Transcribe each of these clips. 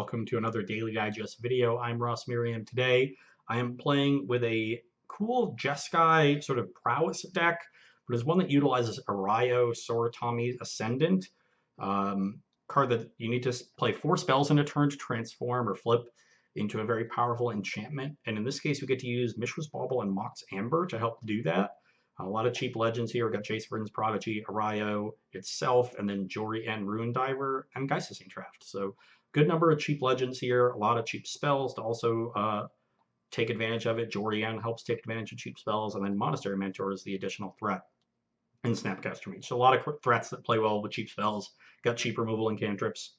welcome to another Daily Digest video. I'm Merriam. Today I am playing with a cool Jeskai sort of Prowess deck, but it's one that utilizes Arayo Soratami Ascendant, card that you need to play 4 spells in a turn to transform or flip into a very powerful enchantment. And in this case, we get to use Mishra's Bauble and Mox Amber to help do that. A lot of cheap legends here. We've got Jace Prodigy, Arayo itself, and then Jory and Ruin Diver, and Geistessing Draft. So good number of cheap legends here, a lot of cheap spells to also take advantage of it. Jorian helps take advantage of cheap spells, and then Monastery Mentor is the additional threat in Snapcaster Reach. So a lot of threats that play well with cheap spells. Got cheap removal and cantrips,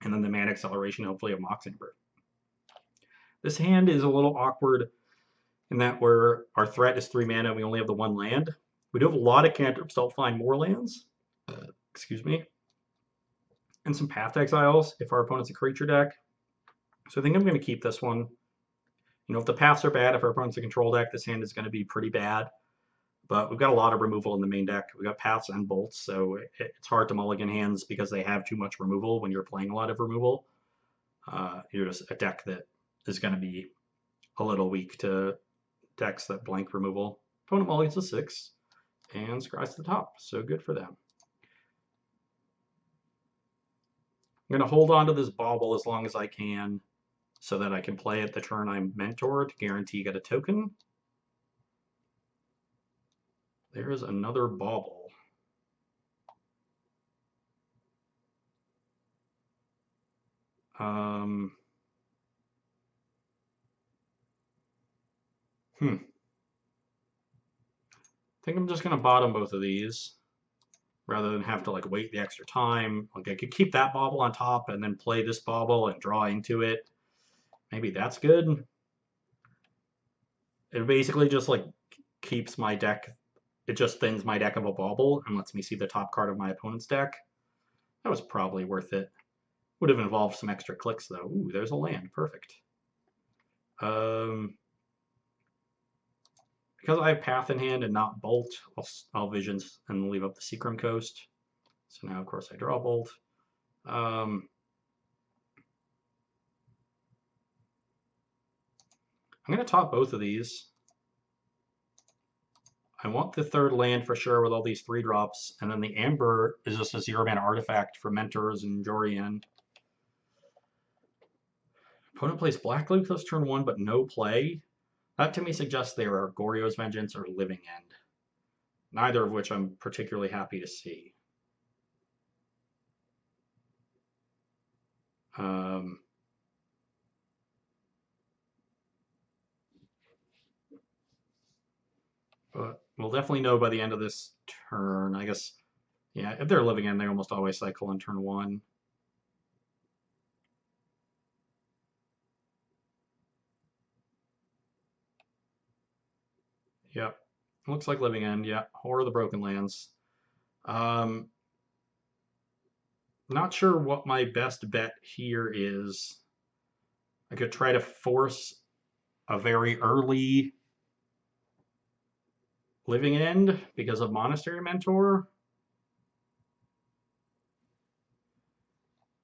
and then the mana acceleration, hopefully, of Mox Amber. This hand is a little awkward in that where our threat is 3 mana and we only have the 1 land. We do have a lot of cantrips to help find more lands. Excuse me. And some Path Exiles if our opponent's a creature deck. So I think I'm going to keep this one. You know, if the paths are bad, if our opponent's a control deck, this hand is going to be pretty bad. But we've got a lot of removal in the main deck. We've got paths and bolts, so it's hard to mulligan hands because they have too much removal when you're playing a lot of removal. You're just a deck that is going to be a little weak to decks that blank removal. Opponent mulligans a 6 and scries to the top, so good for them. I'm going to hold on to this bauble as long as I can so that I can play it the turn I'm mentored, guarantee get a token. There's another bauble. I think I'm just going to bottom both of these rather than have to like wait the extra time. Like I could keep that bauble on top and then play this bauble and draw into it. Maybe that's good. It basically just like keeps my deck, it just thins my deck of a bauble and lets me see the top card of my opponent's deck. That was probably worth it. Would have involved some extra clicks though. Ooh, there's a land, perfect. Because I have Path in hand and not Bolt, I'll Visions and leave up the Seacrum Coast. So now, of course, I draw Bolt. I'm going to top both of these. I want the 3rd land for sure with all these 3 drops, and then the Amber is just a 0-mana artifact for Mentors and Jorian. Opponent plays Black Lucas turn 1, but no play. That to me suggests they are Goryo's Vengeance or Living End, neither of which I'm particularly happy to see. But we'll definitely know by the end of this turn, I guess. Yeah, if they're Living End, they almost always cycle in turn 1. Yep. Looks like Living End. Yeah. Horror of the Broken Lands. Not sure what my best bet here is. I could try to force a very early Living End because of Monastery Mentor.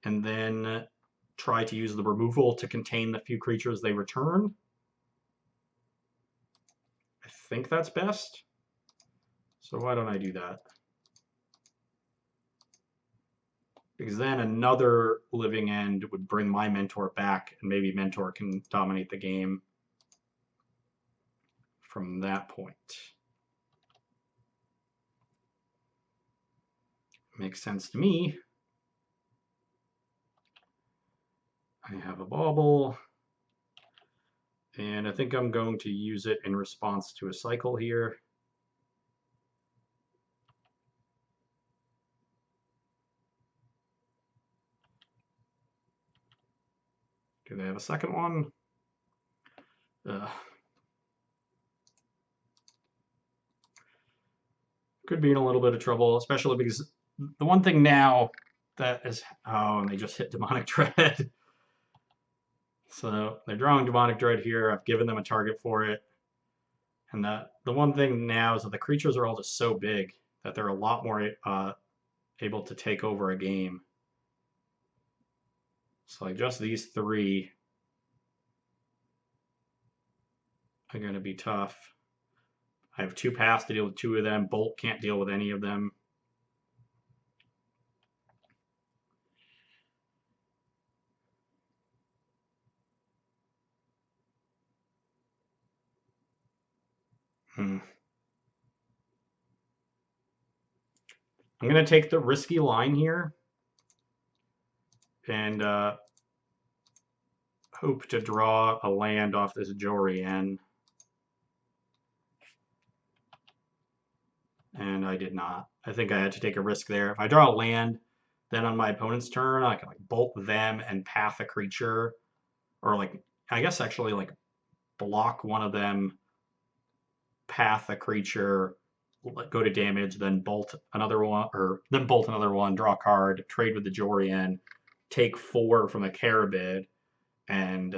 And then try to use the removal to contain the few creatures they return. I think that's best. So why don't I do that? Because then another Living End would bring my Mentor back, and maybe Mentor can dominate the game from that point. Makes sense to me. I have a bauble, and I think I'm going to use it in response to a cycle here. Do they have a second one? Could be in a little bit of trouble, especially because the one thing now that is... Oh, and they just hit Demonic Dread. So they're drawing Demonic Dread here. I've given them a target for it. And the one thing now is that the creatures are all just so big that they're a lot more able to take over a game. So like just these three are going to be tough. I have 2 paths to deal with 2 of them. Bolt can't deal with any of them. I'm going to take the risky line here and hope to draw a land off this Jorian. And I did not. I think I had to take a risk there. If I draw a land, then on my opponent's turn, I can like bolt them and path a creature, or like I guess actually like block one of them, path a creature, go to damage, then bolt another one, or then bolt another one, draw a card, trade with the Jorian, take 4 from a Carabid, and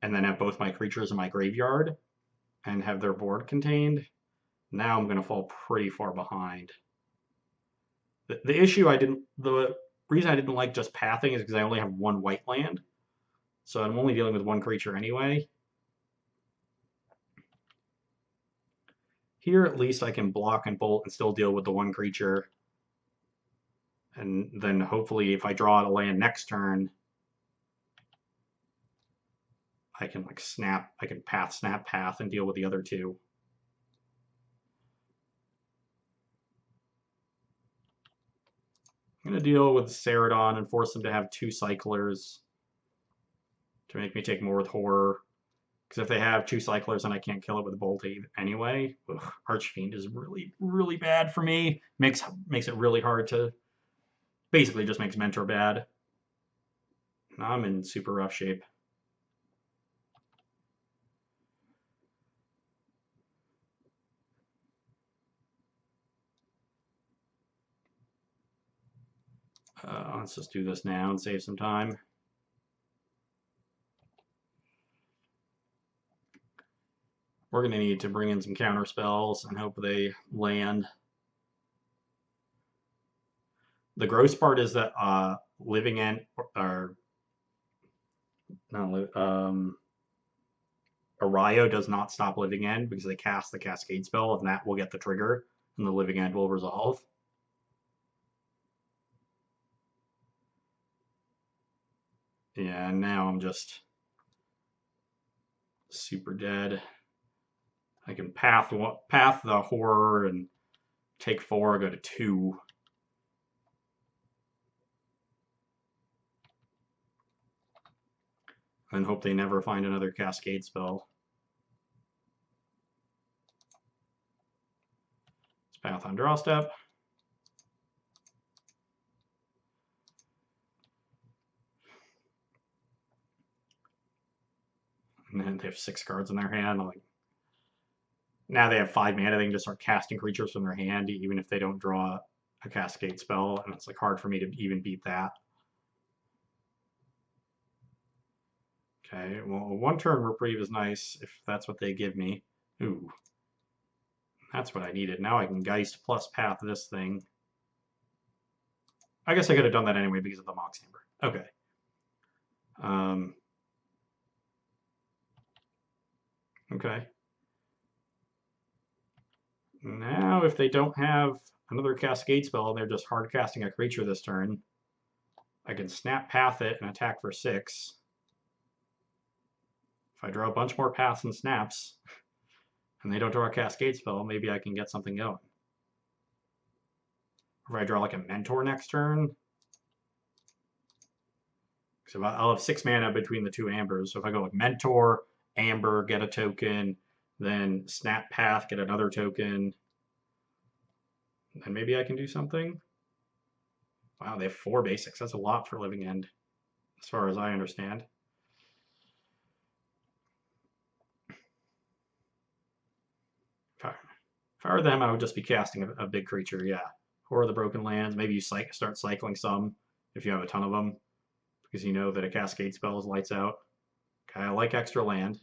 then have both my creatures in my graveyard and have their board contained. Now I'm going to fall pretty far behind. The reason I didn't like just pathing is because I only have 1 white land. So I'm only dealing with 1 creature anyway. Here at least I can block and bolt and still deal with the 1 creature. And then hopefully if I draw a land next turn, I can like snap, I can path, snap, path, and deal with the other 2. I'm going to deal with Ceradon and force them to have 2 cyclers to make me take more with horror. Because if they have 2 cyclers and I can't kill it with a bolt anyway, Archfiend is really, really bad for me. Makes it really hard to, basically just makes Mentor bad. Now I'm in super rough shape. Let's just do this now and save some time. We're going to need to bring in some counter spells and hope they land. The gross part is that Living End, or not Arayo does not stop Living End because they cast the Cascade spell, and that will get the trigger, and the Living End will resolve. Yeah, now I'm just super dead. I can path the horror and take 4, go to 2. And hope they never find another Cascade spell. Let's path on draw step. And then they have 6 cards in their hand. Like, now they have 5 mana, they can just start casting creatures from their hand, even if they don't draw a Cascade spell, and it's like hard for me to even beat that. Okay, well, 1 turn reprieve is nice if that's what they give me. Ooh, that's what I needed. Now I can Geist plus path this thing. I guess I could have done that anyway because of the Mox Amber. Okay. Okay. Now, if they don't have another Cascade spell and they're just hard casting a creature this turn, I can snap path it and attack for 6. If I draw a bunch more paths and snaps, and they don't draw a Cascade spell, maybe I can get something going. Or if I draw like a Mentor next turn, so I'll have 6 mana between the 2 Ambers. So if I go with Mentor, Amber, get a token, then Snap Path, get another token, then maybe I can do something. Wow, they have 4 basics. That's a lot for Living End, as far as I understand. If I were them, I would just be casting a big creature, yeah. Horror of the Broken Lands. Maybe you start cycling some if you have a ton of them, because you know that a Cascade spell is lights out. Okay, I like extra land.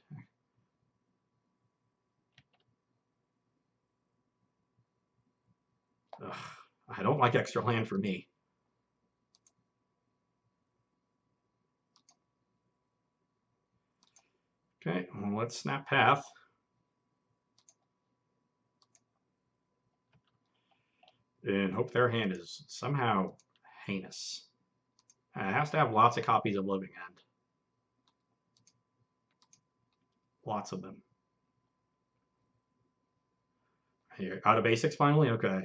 Ugh, I don't like extra land for me. Okay, well, let's snap path. And hope their hand is somehow heinous. It has to have lots of copies of Living End. Lots of them. Here, out of basics finally? Okay.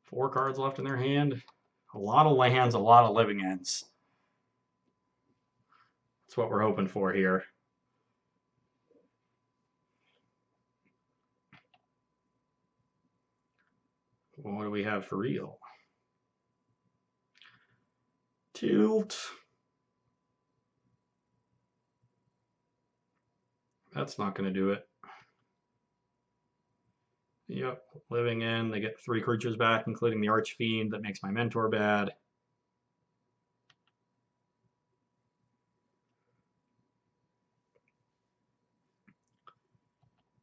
4 cards left in their hand. A lot of lands, a lot of Living Ends. That's what we're hoping for here. Well, what do we have for real? Tilt. That's not going to do it. Yep, Living End. They get 3 creatures back, including the Archfiend. That makes my mentor bad.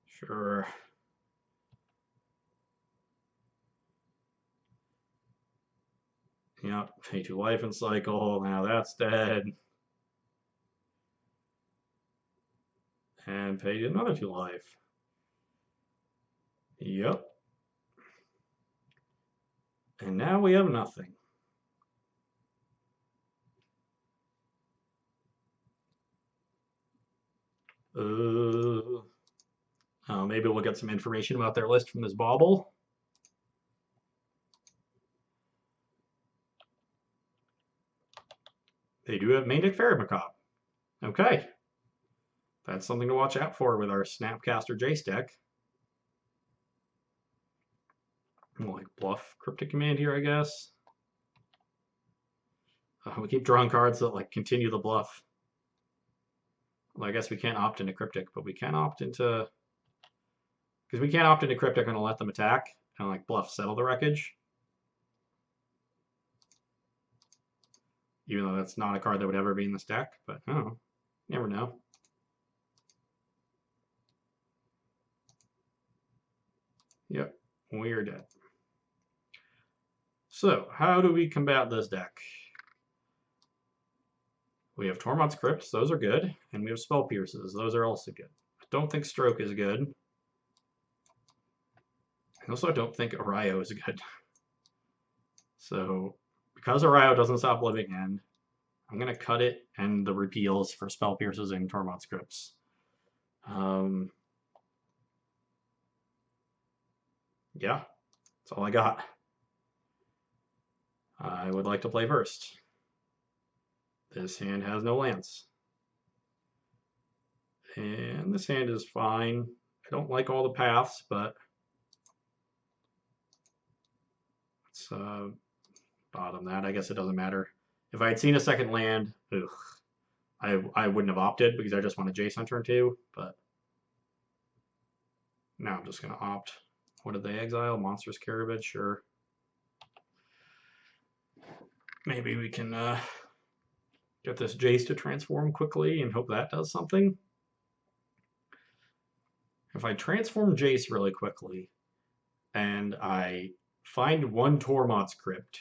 Sure. Yep, pay 2 life and cycle. Now that's dead. And pay another 2 life. Yep. And now we have nothing. Maybe we'll get some information about their list from this bauble. They do have main deck Fairy Macabre. Okay. That's something to watch out for with our Snapcaster Jace deck. We'll like bluff Cryptic Command here, I guess. We keep drawing cards that like continue the bluff. Well, I guess we can't opt into Cryptic, but we can opt into... Because we can't opt into Cryptic and let them attack and like bluff settle the wreckage. Even though that's not a card that would ever be in this deck, but oh, never know. Yep, we are dead. So, how do we combat this deck? We have Tormod's Crypts, those are good, and we have Spell Pierces, those are also good. I don't think Stroke is good. I also don't think Arayo is good. So, because Arayo doesn't stop Living End, I'm going to cut it and the repeals for Spell Pierces and Tormod's Crypts. Yeah, that's all I got. I would like to play first. This hand has no lands. And this hand is fine. I don't like all the paths, but let's bottom that. I guess it doesn't matter. If I had seen a second land, I wouldn't have opted because I just want a Jace on turn 2, but now I'm just going to opt. What did they exile? Monstrous Carabid, sure. Maybe we can get this Jace to transform quickly and hope that does something. If I transform Jace really quickly and I find 1 Tormod's Crypt,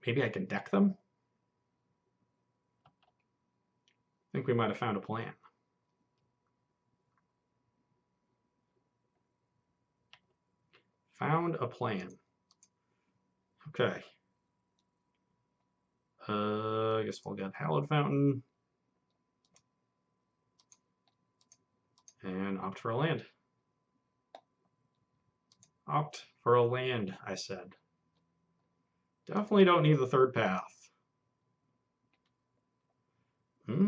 maybe I can deck them? I think we might have found a plan. Found a plan. Okay. I guess we'll get Hallowed Fountain. And opt for a land. Opt for a land, I said. Definitely don't need the 3rd path.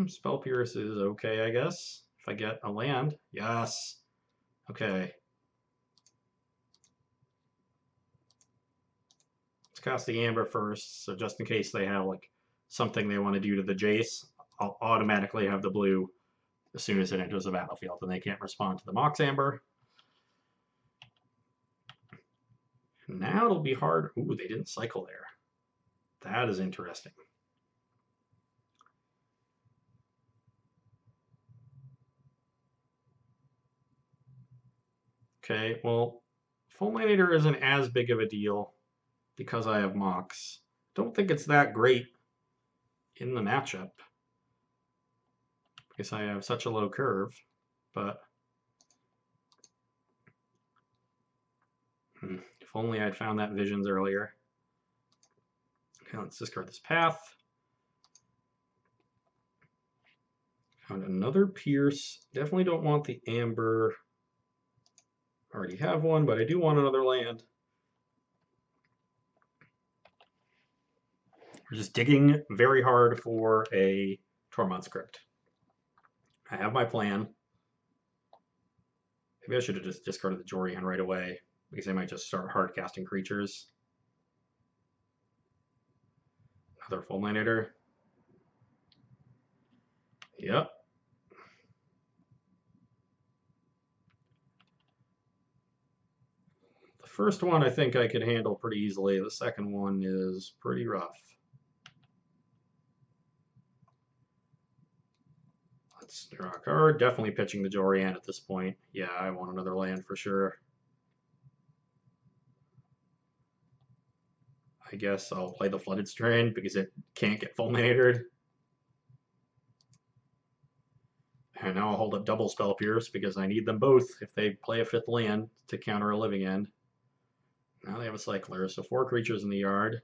Spell Pierce is okay, I guess. If I get a land. Yes. Okay. Let's cast the Amber first, so just in case they have like something they want to do to the Jace, I'll automatically have the blue as soon as it enters the battlefield, and they can't respond to the Mox Amber. Now it'll be hard. Ooh, they didn't cycle there. That is interesting. Okay, well, Fulminator isn't as big of a deal because I have Mox. don't think it's that great in the matchup because I have such a low curve, but if only I'd found that visions earlier. Okay, let's discard this path. Found another Pierce. Definitely don't want the Amber. Already have one, but I do want another land. We're just digging very hard for a Tormod script. I have my plan. Maybe I should have just discarded the Jorian right away, because I might just start hard casting creatures. Another Fulminator. Yep. The first one I think I could handle pretty easily. The second one is pretty rough. Let's draw a card. Definitely pitching the Jorian at this point. Yeah, I want another land for sure. I guess I'll play the Flooded Strain because it can't get fulminated. And now I'll hold up double Spell Pierce because I need them both if they play a fifth land to counter a living end. Now they have a Cycler, so 4 creatures in the yard.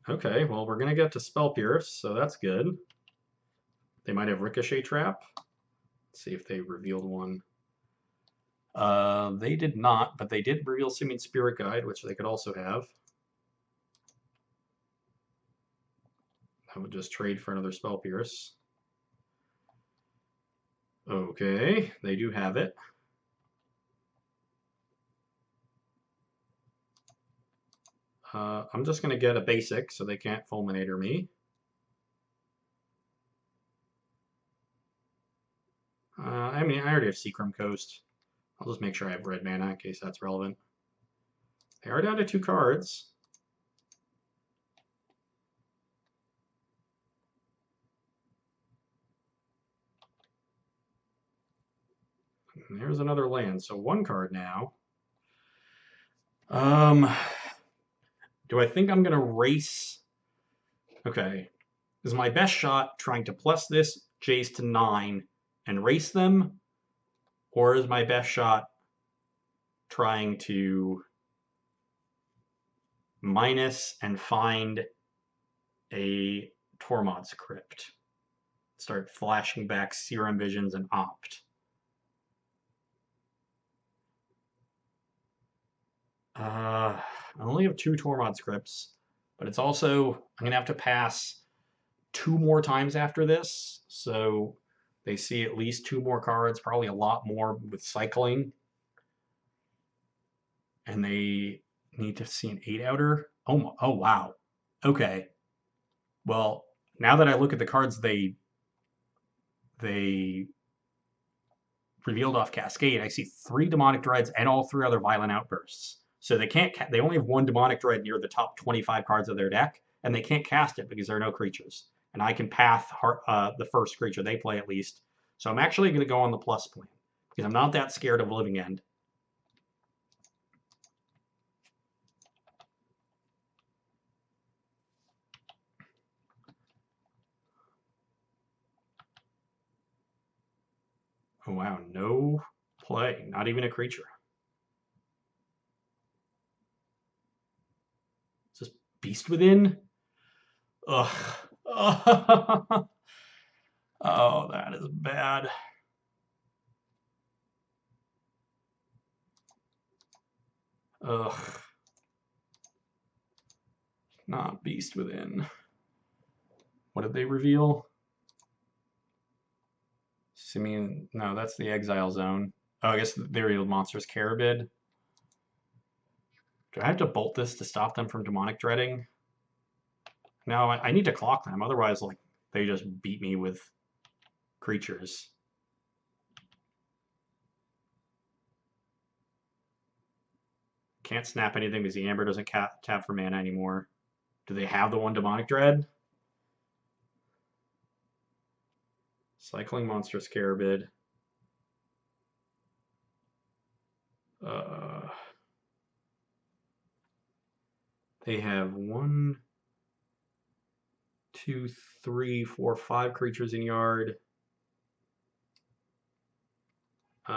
Okay, well, we're going to get to Spell Pierce, so that's good. They might have Ricochet Trap. Let's see if they revealed one. They did not, but they did reveal Simian Spirit Guide, which they could also have. I would just trade for another Spell Pierce. Okay, they do have it. I'm just going to get a basic so they can't Fulminator me. I mean, I already have Seacrum Coast. I'll just make sure I have red mana in case that's relevant. They are down to 2 cards. And there's another land, so 1 card now. Do I think I'm going to race? Okay. Is my best shot trying to plus this Jace to 9 and race them? Or is my best shot trying to minus and find a Tormod's Crypt? Start flashing back Serum Visions and Opt. I only have 2 Tormod Scripts, but it's also, I'm going to have to pass 2 more times after this, so they see at least 2 more cards, probably a lot more with cycling. And they need to see an 8-outer. Oh, wow. Okay. Well, now that I look at the cards they revealed off Cascade, I see 3 Demonic Dreads and all 3 other Violent Outbursts. So they can't. They only have 1 Demonic Dread near the top 25 cards of their deck, and they can't cast it because there are no creatures. And I can path the first creature they play at least. So I'm actually going to go on the plus plan because I'm not that scared of Living End. Oh wow, no play, not even a creature. Is this Beast Within? Ugh. Oh, that is bad. Ugh. Not Beast Within. What did they reveal? Simian, no, that's the Exile Zone. Oh, I guess they revealed Monstrous Carabid. Do I have to bolt this to stop them from Demonic Dreading? No, I need to clock them, otherwise, like, they just beat me with creatures. Can't snap anything because the Amber doesn't tap for mana anymore. Do they have the 1 Demonic Dread? Cycling Monstrous Carabid. They have 1, 2, 3, 4, 5 creatures in yard. They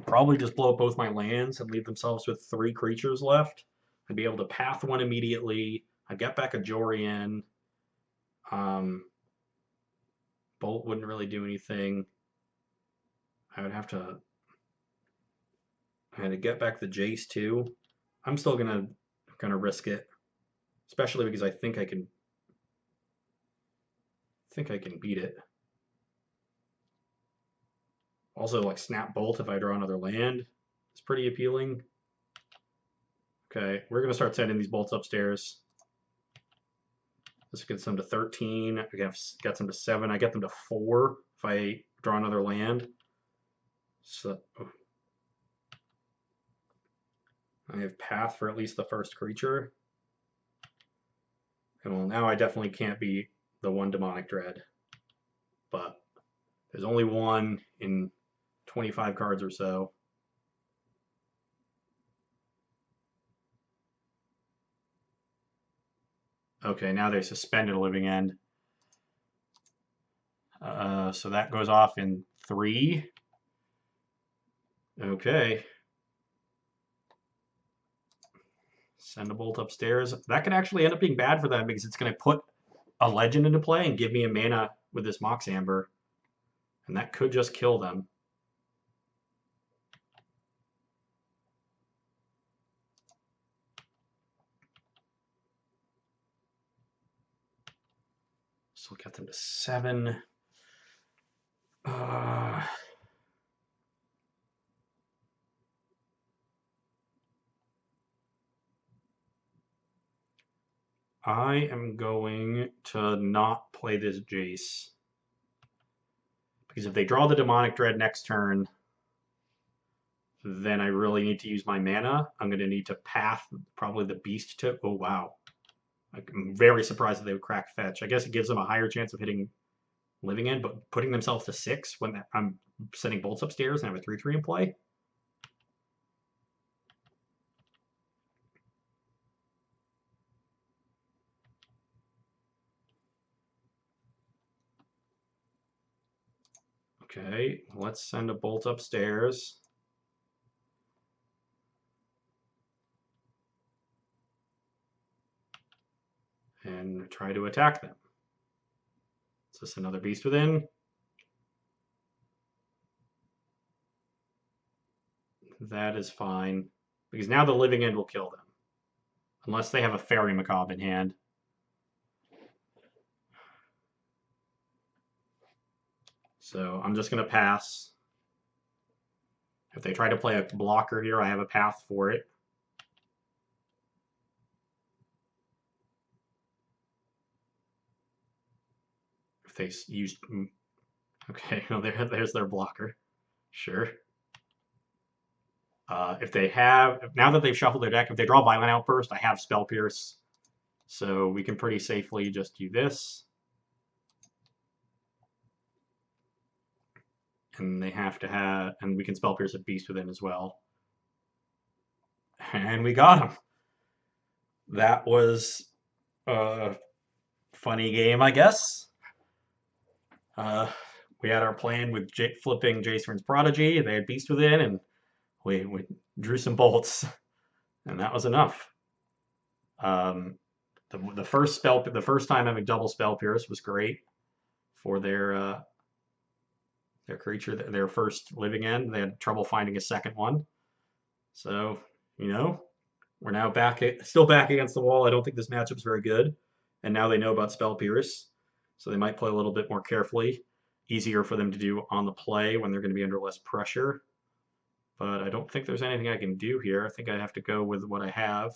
probably just blow up both my lands and leave themselves with 3 creatures left. I'd be able to path 1 immediately. I'd get back a Jorian. Bolt wouldn't really do anything. I would have to. I had to get back the Jace too. I'm still gonna risk it, especially because I think I can beat it. Also, like Snap Bolt if I draw another land is pretty appealing. Okay, we're gonna start sending these bolts upstairs. This gets them to 13. I gets them to 7. I get them to 4 if I draw another land. So I have path for at least the first creature. And well, now I definitely can't beat the 1 Demonic Dread. But there's only 1 in 25 cards or so. Okay, now they suspended a Living End. So that goes off in 3. Okay. Send a bolt upstairs. That could actually end up being bad for them because it's going to put a legend into play and give me a mana with this Mox Amber. And that could just kill them. So we'll get them to 7. I am going to not play this Jace. Because if they draw the Demonic Dread next turn, then I really need to use my mana. I'm going to need to path probably the Beast to... Oh, wow. I'm very surprised that they would crack Fetch. I guess it gives them a higher chance of hitting Living End, but putting themselves to 6 when I'm sending bolts upstairs and have a 3/3 in play? Okay, let's send a bolt upstairs. And try to attack them. Is this another Beast Within? That is fine. Because now the Living End will kill them. Unless they have a Fairy Macabre in hand. So I'm just going to pass. If they try to play a blocker here, I have a path for it. If they use... Okay, well, there's their blocker. Sure. If they have... Now that they've shuffled their deck, if they draw Violent Outburst, I have Spell Pierce. So we can pretty safely just do this. And they have to have... And we can Spell Pierce a Beast Within as well. And we got him. That was a funny game, I guess. We had our plan with flipping Jason's Prodigy. They had Beast Within, and we drew some bolts, and that was enough. The first time having double Spell Pierce was great for their creature, their first Living End. They had trouble finding a second one, so we're now still back against the wall. I don't think this matchup's very good, and now they know about Spell Pierce, so they might play a little bit more carefully. Easier for them to do on the play when they're going to be under less pressure. But I don't think there's anything I can do here. I think I have to go with what I have.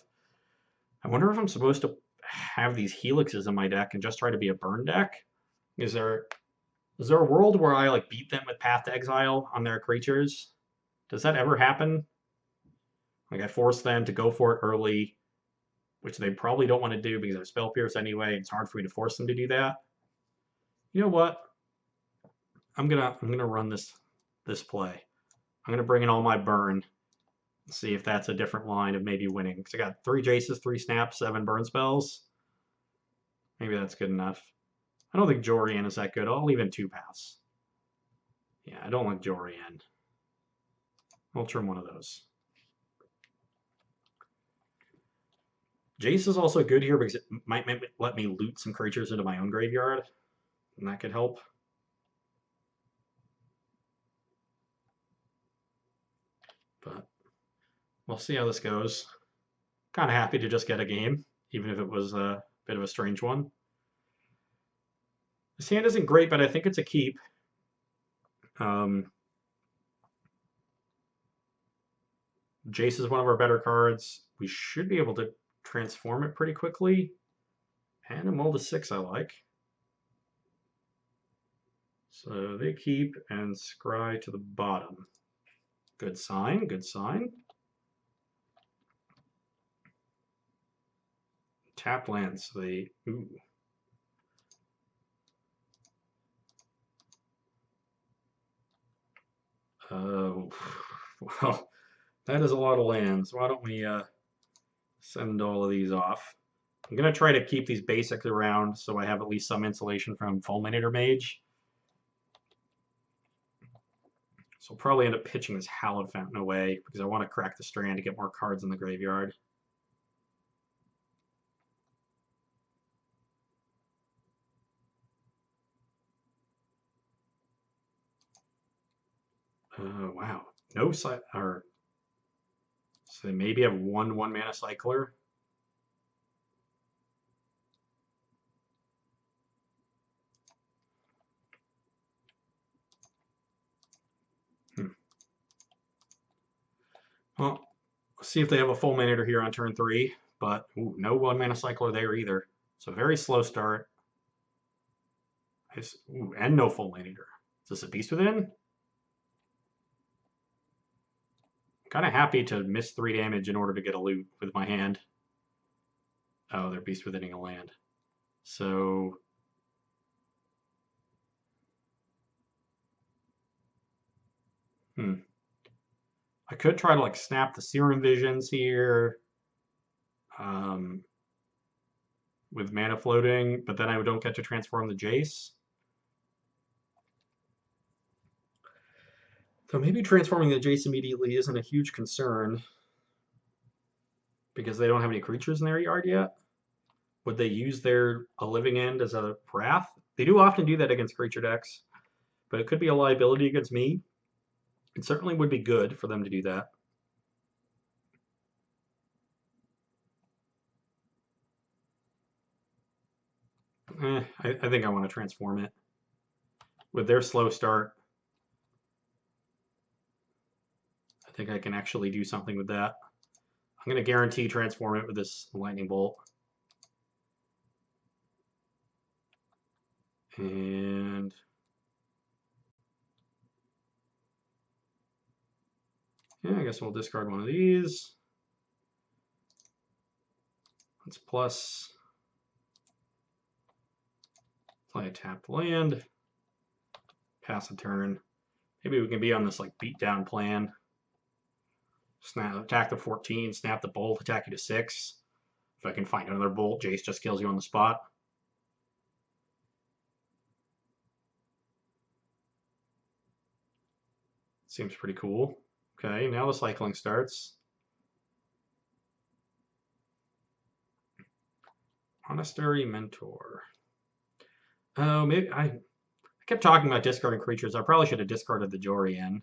I wonder if I'm supposed to have these Helixes in my deck and just try to be a burn deck. Is there a world where I beat them with Path to Exile on their creatures? Does that ever happen? I force them to go for it early, which they probably don't want to do because I have Spell Pierce anyway. It's hard for me to force them to do that. You know what? I'm gonna run this play. I'm gonna bring in all my burn. See if that's a different line of maybe winning. Because I got 3 Jaces, 3 snaps, 7 burn spells. Maybe that's good enough. I don't think Jorian is that good. I'll leave in 2 paths. Yeah, I don't like Jorian. I'll trim one of those. Jace is also good here because it might let me loot some creatures into my own graveyard, and that could help. But we'll see how this goes. Kind of happy to just get a game, even if it was a bit of a strange one. This hand isn't great, but I think it's a keep. Jace is one of our better cards. We should be able to transform it pretty quickly. And a mold of 6 I like. So they keep and scry to the bottom. Good sign, good sign. Tap lands, so they, ooh. Well, that is a lot of lands. Why don't we send all of these off? I'm going to try to keep these basics around so I have at least some insulation from Fulminator Mage. So I'll probably end up pitching this Hallowed Fountain away because I want to crack the Strand to get more cards in the graveyard. Wow. No or so they maybe have one mana cycler. Well, let's see if they have a Fulminator here on turn 3, but ooh, no 1 mana cycler there either. So very slow start. Ooh, and no Fulminator. Is this a Beast Within? Kind of happy to miss 3 damage in order to get a loot with my hand. Oh, they're Beast Withinning a land. So I could try to like snap the Serum Visions here with mana floating, but then I don't get to transform the Jace. So maybe transforming the Jace immediately isn't a huge concern because they don't have any creatures in their yard yet. Would they use their A Living End as a Wrath? They do often do that against creature decks, but it could be a liability against me. It certainly would be good for them to do that. I think I want to transform it. With their slow start, I think I can actually do something with that. I'm going to guarantee transform it with this lightning bolt. And yeah, I guess we'll discard one of these. Let's plus play a tapped land. Pass a turn. Maybe we can be on this like beatdown plan. Snap, attack the 14, snap the bolt, attack you to 6. If I can find another bolt, Jace just kills you on the spot. Seems pretty cool. Okay, now the cycling starts. Monastery Mentor. Oh, maybe I kept talking about discarding creatures. I probably should have discarded the Jorian.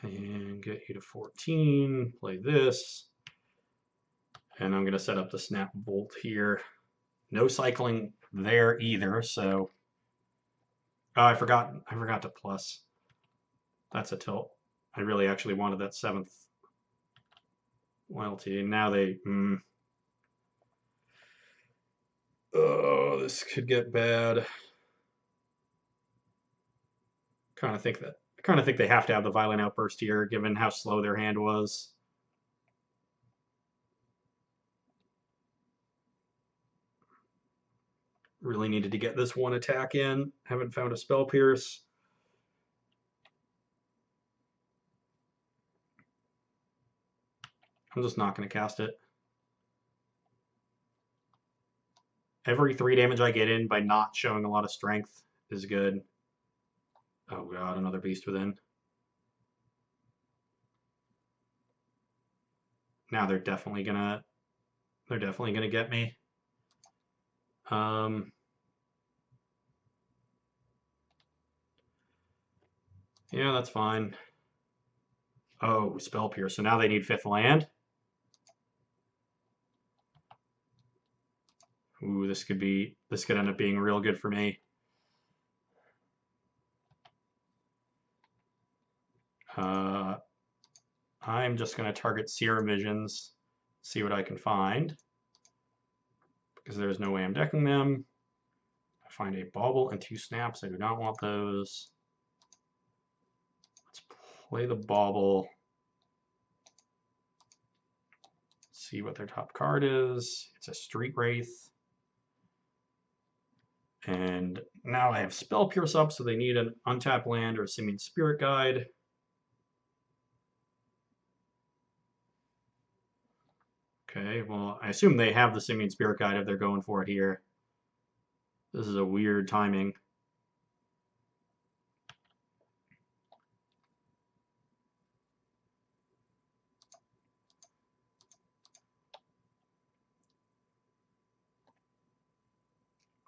And get you to 14, play this. And I'm going to set up the snap bolt here. No cycling there either, so oh, I forgot to plus. That's a tilt. I really actually wanted that 7th loyalty, and now they oh, this could get bad. I kind kind of think they have to have the Violent Outburst here, given how slow their hand was. Really needed to get this one attack in. Haven't found a Spell Pierce. I'm just not going to cast it. Every 3 damage I get in by not showing a lot of strength is good. Oh god, another Beast Within. Now they're definitely gonna get me. Yeah, that's fine. Oh, Spell Pierce. So now they need 5th land. Ooh, this could end up being real good for me. I'm just going to target Serum Visions, see what I can find, because there's no way I'm decking them. I find a Bauble and 2 Snaps. I do not want those. Let's play the Bauble. See what their top card is. It's a Street Wraith. And now I have Spell Pierce up, so they need an untapped land or a Simian Spirit Guide. Okay, well, I assume they have the Simian Spirit Guide if they're going for it here. This is a weird timing.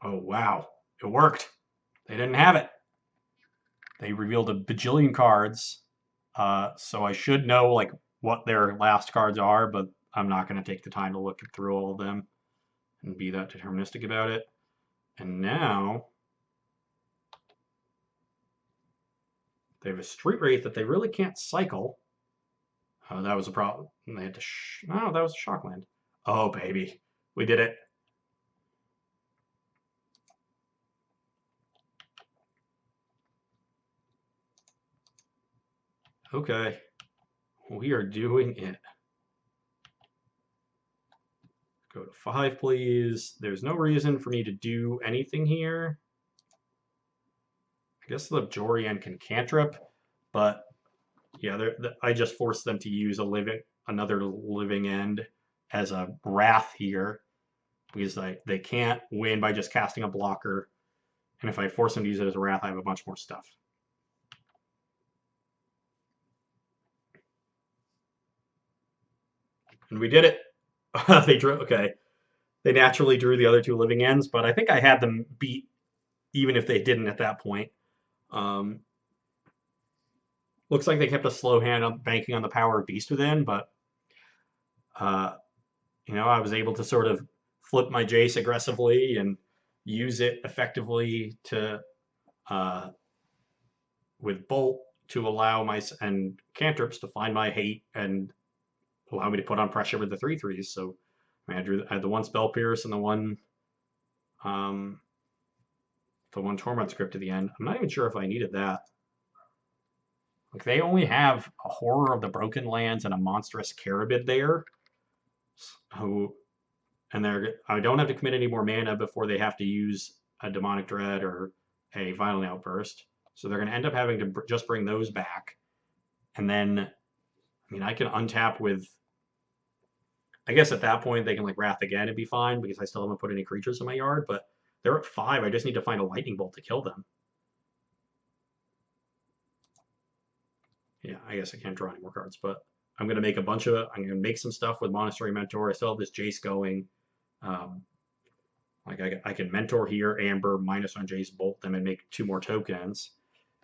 Oh, wow. It worked. They didn't have it. They revealed a bajillion cards. So I should know like what their last cards are, but I'm not going to take the time to look through all of them and be that deterministic about it. And now they have a Street Wraith that they really can't cycle. That was a problem. They had to. No, that was a Shockland. Oh, baby. We did it. Okay. We are doing it. Go to 5, please. There's no reason for me to do anything here. I guess the Jorian can cantrip, but yeah, I just forced them to use another living end as a wrath here, because they can't win by just casting a blocker. And if I force them to use it as a wrath, I have a bunch more stuff. And we did it. They drew. Okay, they naturally drew the other 2 living ends, but I think I had them beat even if they didn't at that point. Looks like they kept a slow hand on banking on the power of Beast Within, but I was able to sort of flip my Jace aggressively and use it effectively to with Bolt to allow and cantrips to find my hate and allow me to put on pressure with the 3/3s. So I had the 1 Spell Pierce and the one Torment Script at the end. I'm not even sure if I needed that. Like, they only have a Horror of the Broken Lands and a monstrous Carabid there. I don't have to commit any more mana before they have to use a Demonic Dread or a Violent Outburst. So they're going to end up having to just bring those back. And then, I can untap with... I guess at that point they can Wrath again and be fine, because I still haven't put any creatures in my yard, but they're at 5. I just need to find a Lightning Bolt to kill them. Yeah, I guess I can't draw any more cards, but I'm going to make I'm going to make some stuff with Monastery Mentor. I still have this Jace going. I can Mentor here, Amber, minus on Jace, bolt them, and make 2 more tokens.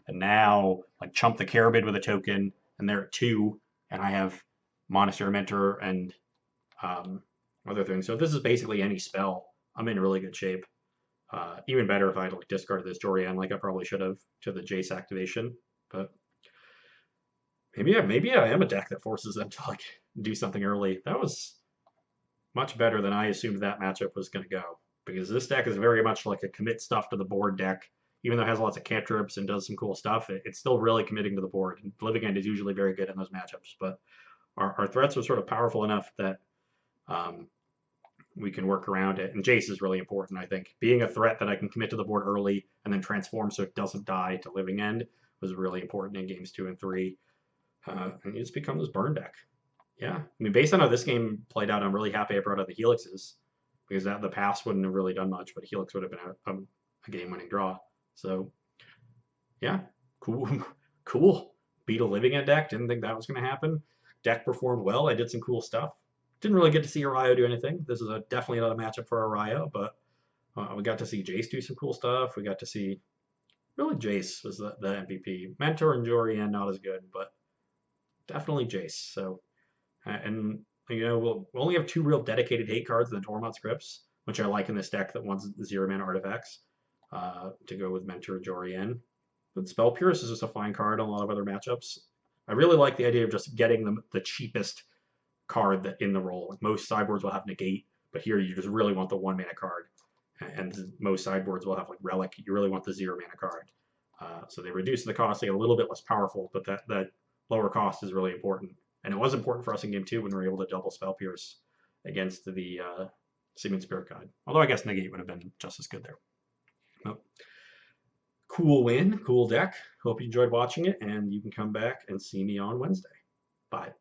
And now, chump the Carabid with a token, and they're at 2, and I have Monastery Mentor and other things. So if this is basically any spell, I'm in really good shape. Even better if I had discarded this Jorian, like I probably should have, to the Jace activation. But maybe I am a deck that forces them to do something early. That was much better than I assumed that matchup was going to go, because this deck is very much like a commit stuff to the board deck. even though it has lots of cantrips and does some cool stuff, it's still really committing to the board. And Living End is usually very good in those matchups, but our threats are sort of powerful enough that um, we can work around it. And Jace is really important, I think. Being a threat that I can commit to the board early and then transform so it doesn't die to Living End was really important in games 2 and 3. And it's become this burn deck. Yeah, I mean, based on how this game played out, I'm really happy I brought out the Helixes because that the pass wouldn't have really done much, but Helix would have been a game-winning draw. So, yeah, cool, cool. Beat a Living End deck. Didn't think that was going to happen. Deck performed well. I did some cool stuff. Didn't really get to see Arayo do anything. This is definitely not a matchup for Arayo, but we got to see Jace do some cool stuff. We got to see really Jace was the MVP. Mentor and Jorian not as good, but definitely Jace. So, and we'll only have 2 real dedicated hate cards in the Tormod scripts, which I like in this deck that wants 0-mana artifacts to go with Mentor and Jorian. But Spell Pierce is just a fine card on a lot of other matchups. I really like the idea of just getting the cheapest card that in the role. Like most sideboards will have Negate, but here you just really want the 1-mana card. And most sideboards will have like Relic. You really want the 0-mana card. So they reduce the cost, they get a little bit less powerful, but that lower cost is really important. And it was important for us in game 2 when we were able to double Spell Pierce against the Seeming Spirit Guide. Although I guess Negate would have been just as good there. Well, cool win, cool deck. Hope you enjoyed watching it, and you can come back and see me on Wednesday. Bye.